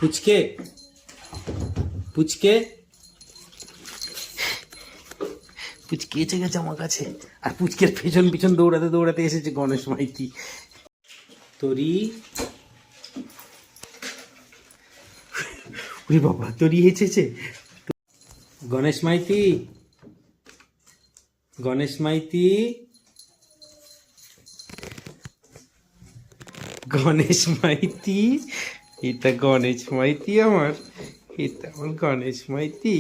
পুচকে পুচকে পুচকে এসে গেছে আমার কাছে, আর পুচকের পেছন পিছন দৌড়াতে দৌড়াতে এসেছে গণেশ মাইতি। তরি, ওরে বাবা, তরি এসেছে। গণেশ মাইতি, গণেশ মাইতি, গণেশ মাইতি, এটা গণেশ মাইতি আমার, এটা আমার গণেশ মাইতি।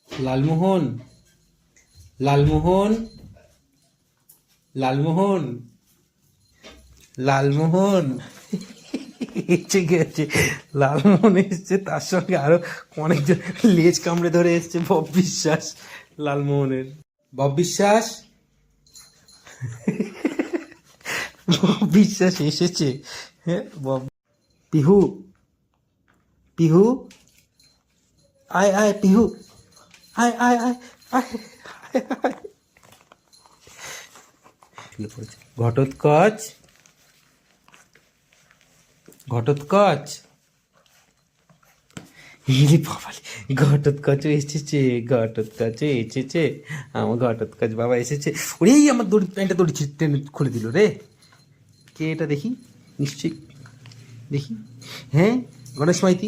লালমোহন, লালমোহন, লালমোহন, লালমোহন এসে গেছে। লালমোহন এসছে, তার সঙ্গে আরো অনেকজন লেজ কামড়ে ধরে এসছে। বব বিশ্বাস, লালমোহনের বব বিশ্বাস, বব বিশ্বাস এসেছে। হ্যাঁ বব, পিহু, পিহু, আয় আয় পিহু, আয় আয় আয় আয়, ঘটোৎকচ, ঘটোৎকচ, ইরে বাবালে, ঘটোৎকচও এসেছে, ঘটোৎকচও এসেছে, আমার ঘটোৎকচ বাবা এসেছে। ওরেই আমার দড়ি, প্যান্টটা দড়ি টেনে খুলে দিল রে। কে এটা দেখি, নিশ্চয়ই দেখি। হ্যাঁ গণেশ মাইতি,